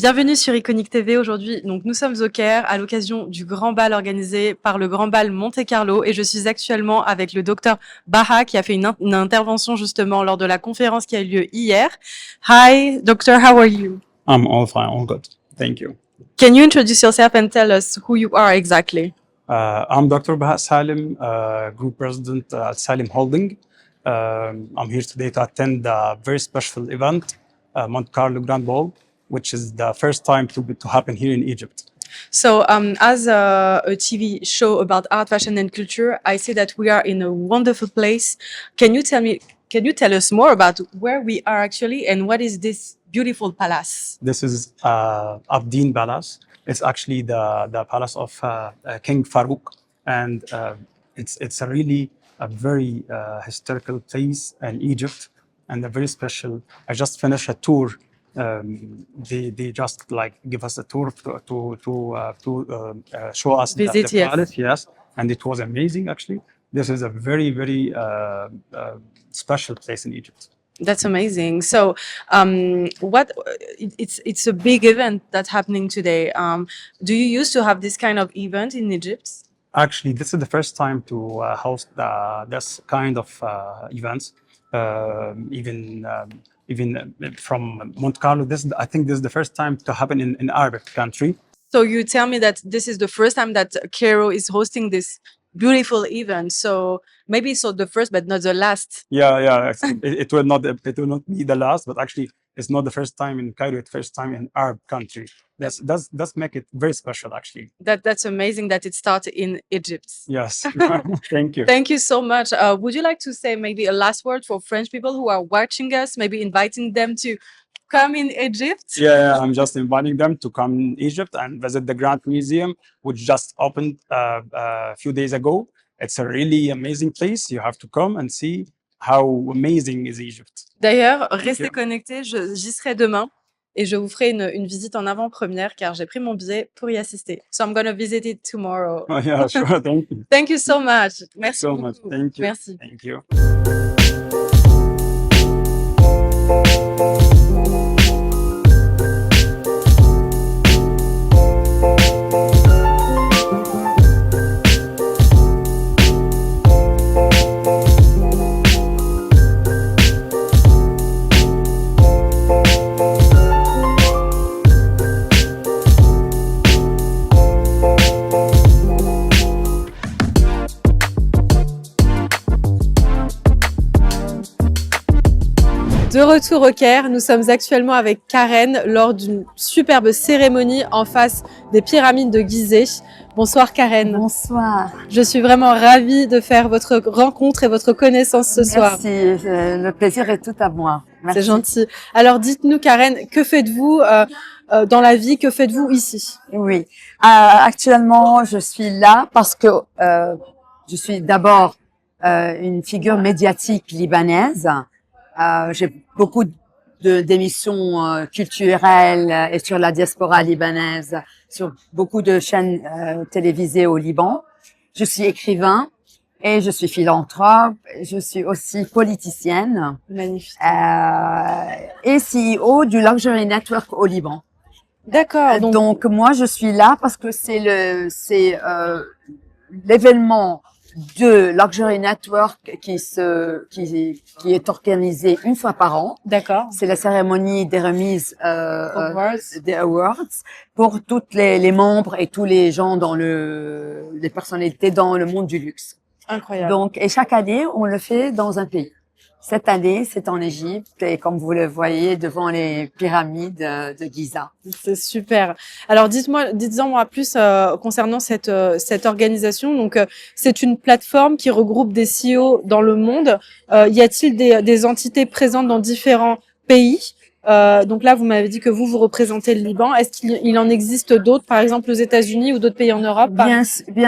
Bienvenue sur Iconic TV. Aujourd'hui, donc nous sommes au Caire à l'occasion du grand bal organisé par le Grand Bal Monte Carlo et je suis actuellement avec le docteur Baha qui a fait une intervention justement lors de la conférence qui a eu lieu hier. Hi, doctor, how are you? I'm all fine, all good. Thank you. Can you introduce yourself and tell us who you are exactly? I'm Dr. Baha Salim, Group President at Salim Holding. I'm here today to attend a very special event, Monte Carlo Grand Ball, which is the first time to happen here in Egypt. So, as a TV show about art, fashion, and culture, I see that we are in a wonderful place. Can you tell us more about where we are actually and what is this beautiful palace? This is Abdeen Palace. It's actually the palace of King Farouk, and it's a really a very historical place in Egypt and a very special. I just finished a tour. They just like give us a tour to show us the Yes. palace, yes, and it was amazing actually. This is a very special place in Egypt. That's amazing. So, it's a big event that's happening today. Do you used to have this kind of event in Egypt? Actually, this is the first time to host this kind of events. Even from Monte Carlo, I think this is the first time to happen in Arabic country. So you tell me that this is the first time that Cairo is hosting this beautiful event. So maybe it's not the first, but not the last. Yeah. It will not be the last, but actually, it's not the first time in Cairo. It's the first time in Arab country. That's make it very special, actually. That's amazing that it started in Egypt. Yes, thank you. Thank you so much. Would you like to say maybe a last word for French people who are watching us, maybe inviting them to come in Egypt? Yeah, I'm just inviting them to come in Egypt and visit the Grand Museum, which just opened a few days ago. It's a really amazing place. You have to come and see how amazing is Egypt. D'ailleurs, restez connectés, j'y serai demain et je vous ferai une visite en avant-première car j'ai pris mon billet pour y assister. So I'm gonna visit it tomorrow. Oh, yeah, sure. Thank you. Thank you so much. Merci So beaucoup. much. Thank you. Merci. Thank you. De retour au Caire, nous sommes actuellement avec Karen lors d'une superbe cérémonie en face des pyramides de Gizeh. Bonsoir Karen. Bonsoir. Je suis vraiment ravie de faire votre rencontre et votre connaissance ce soir. Merci, le plaisir est tout à moi. Merci. C'est gentil. Alors dites-nous Karen, que faites-vous dans la vie, que faites-vous ici? Oui, actuellement je suis là parce que je suis d'abord une figure médiatique libanaise. J'ai beaucoup d'émissions culturelles et sur la diaspora libanaise, sur beaucoup de chaînes télévisées au Liban. Je suis écrivain et je suis philanthrope. Je suis aussi politicienne. Magnifique. Et CEO du Luxury Network au Liban. D'accord. Donc moi je suis là parce que c'est l'événement de Luxury Network qui est organisé une fois par an. D'accord. C'est la cérémonie des remises des awards pour toutes les membres et tous les gens dans les personnalités dans le monde du luxe. Incroyable. Donc et chaque année on le fait dans un pays. Cette année, c'est en Égypte et comme vous le voyez devant les pyramides de Giza. C'est super. Alors dites-en-moi plus concernant cette organisation. Donc c'est une plateforme qui regroupe des CEO dans le monde. Y a-t-il des entités présentes dans différents pays? Donc là, vous m'avez dit que vous représentez le Liban. Est-ce qu'il en existe d'autres, par exemple aux États-Unis ou d'autres pays en Europe? Bien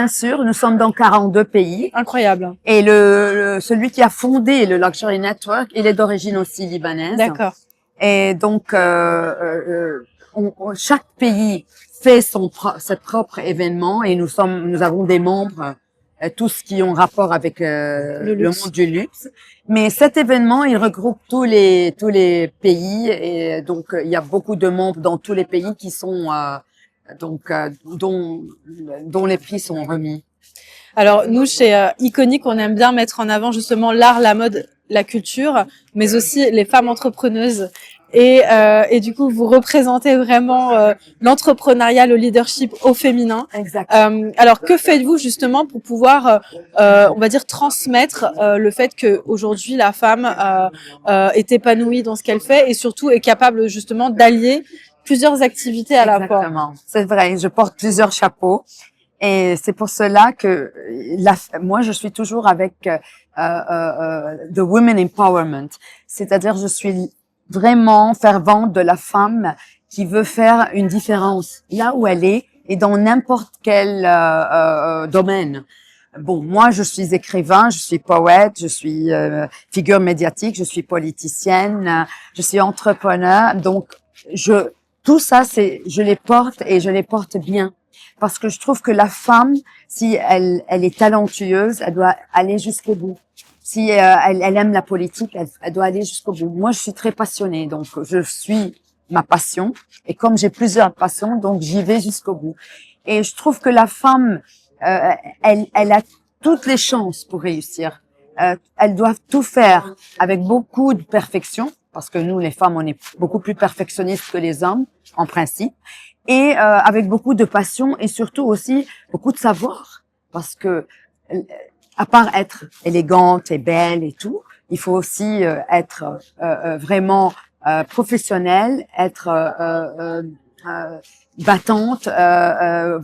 sûr, nous sommes dans 42 pays. Incroyable. Et celui qui a fondé le Luxury Network, il est d'origine aussi libanaise. D'accord. Et donc, chaque pays fait ses propres événements et nous avons des membres tout ce qui ont rapport avec le luxe. monde du luxe. Mais cet événement, il regroupe tous les pays et donc il y a beaucoup de membres dans tous les pays qui sont dont les prix sont remis. Alors nous, chez Iconic, on aime bien mettre en avant justement l'art, la mode, la culture, mais aussi les femmes entrepreneuses. Et du coup, vous représentez vraiment l'entrepreneuriat, le leadership au féminin. Exact. Alors, que faites-vous justement pour pouvoir, on va dire, transmettre le fait que aujourd'hui la femme est épanouie dans ce qu'elle fait et surtout est capable justement d'allier plusieurs activités à la fois. Exactement. C'est vrai. Je porte plusieurs chapeaux. Et c'est pour cela que moi, je suis toujours avec the women empowerment. C'est-à-dire, je suis vraiment fervente de la femme qui veut faire une différence là où elle est et dans n'importe quel domaine. Bon, moi, je suis écrivain, je suis poète, je suis figure médiatique, je suis politicienne, je suis entrepreneur. Donc, tout ça, je les porte et je les porte bien. Parce que je trouve que la femme, si elle est talentueuse, elle doit aller jusqu'au bout. Si elle aime la politique, elle doit aller jusqu'au bout. Moi, je suis très passionnée, donc je suis ma passion. Et comme j'ai plusieurs passions, donc j'y vais jusqu'au bout. Et je trouve que la femme, elle a toutes les chances pour réussir. Elles doivent tout faire avec beaucoup de perfection, parce que nous, les femmes, on est beaucoup plus perfectionnistes que les hommes, en principe. Et avec beaucoup de passion et surtout aussi beaucoup de savoir, parce que à part être élégante et belle et tout, il faut aussi être vraiment professionnelle, être battante,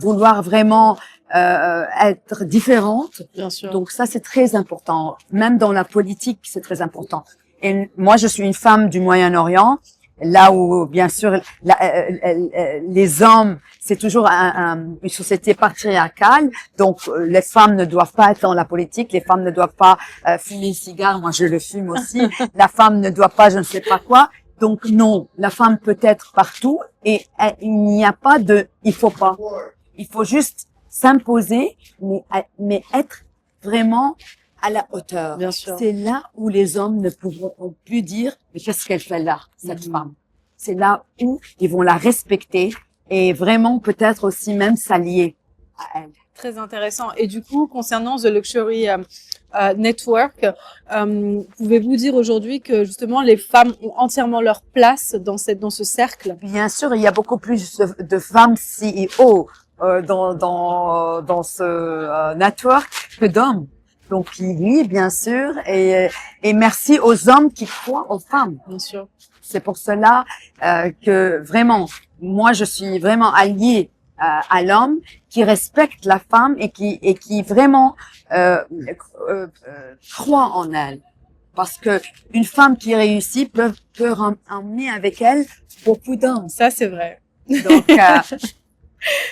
vouloir vraiment être différente. Bien sûr. Donc ça, c'est très important. Même dans la politique, c'est très important. Et moi, je suis une femme du Moyen-Orient. Là où, bien sûr, les hommes, c'est toujours une société patriarcale, donc les femmes ne doivent pas être dans la politique, les femmes ne doivent pas fumer le cigare, moi je le fume aussi, la femme ne doit pas je ne sais pas quoi, donc non, la femme peut être partout et il n'y a pas il faut pas. Il faut juste s'imposer, mais être vraiment à la hauteur. Bien sûr. C'est là où les hommes ne pourront plus dire mais qu'est-ce qu'elle fait là, cette femme. C'est là où ils vont la respecter et vraiment peut-être aussi même s'allier à elle. Très intéressant. Et du coup, concernant The Luxury Network, pouvez-vous dire aujourd'hui que justement les femmes ont entièrement leur place dans ce cercle? Bien sûr, il y a beaucoup plus de femmes CEO dans ce network que d'hommes. Donc oui, bien sûr, et merci aux hommes qui croient aux femmes. Bien sûr. C'est pour cela que vraiment, moi, je suis vraiment alliée à l'homme qui respecte la femme et qui vraiment croit en elle. Parce que une femme qui réussit peut emmener avec elle beaucoup d'hommes. Ça, c'est vrai. Donc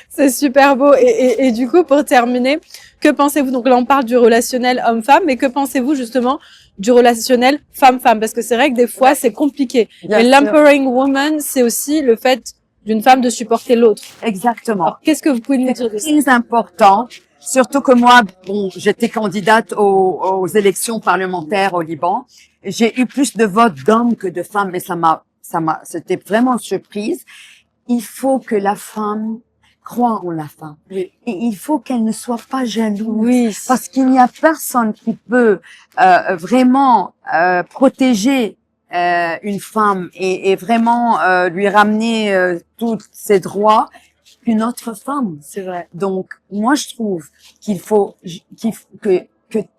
c'est super beau. Et du coup, pour terminer, que pensez-vous? Donc là, on parle du relationnel homme-femme, mais que pensez-vous justement du relationnel femme-femme? Parce que c'est vrai que des fois, c'est compliqué. Bien Mais sûr. l'empowering woman, c'est aussi le fait d'une femme de supporter l'autre. Exactement. Alors, qu'est-ce que vous pouvez nous dire de ça? C'est très important. Surtout que moi, bon, j'étais candidate aux élections parlementaires au Liban. J'ai eu plus de votes d'hommes que de femmes, mais c'était vraiment surprise. Il faut que la femme croit en la femme. Oui. Et il faut qu'elle ne soit pas jalouse. Oui. Parce qu'il n'y a personne qui peut vraiment protéger une femme et vraiment lui ramener tous ses droits qu'une autre femme. C'est vrai. Donc, moi, je trouve que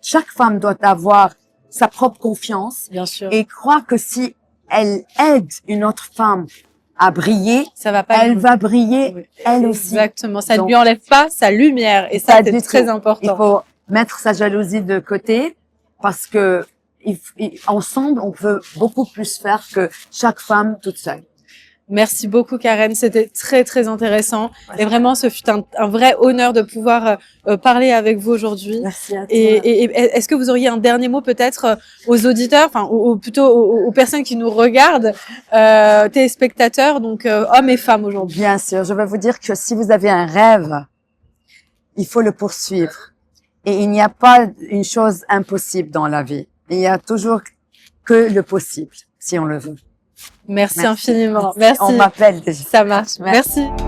chaque femme doit avoir sa propre confiance Bien sûr. et croire que si elle aide une autre femme à briller, Ça va pas. elle va briller Oui. elle aussi. Exactement. Ça ne Donc, lui enlève pas sa lumière. Et pas ça, c'est du très tout. important. Il faut mettre sa jalousie de côté parce que ensemble, on peut beaucoup plus faire que chaque femme toute seule. Merci beaucoup, Karen. C'était très, très intéressant. Et vraiment, ce fut un vrai honneur de pouvoir parler avec vous aujourd'hui. Merci à toi. Et est-ce que vous auriez un dernier mot peut-être aux auditeurs, enfin, ou plutôt aux personnes qui nous regardent, téléspectateurs, donc hommes et femmes aujourd'hui? Bien sûr, je vais vous dire que si vous avez un rêve, il faut le poursuivre. Et il n'y a pas une chose impossible dans la vie. Il y a toujours que le possible, si on le veut. Merci Merci. infiniment. Merci. On m'appelle déjà. Ça marche. Merci. Merci.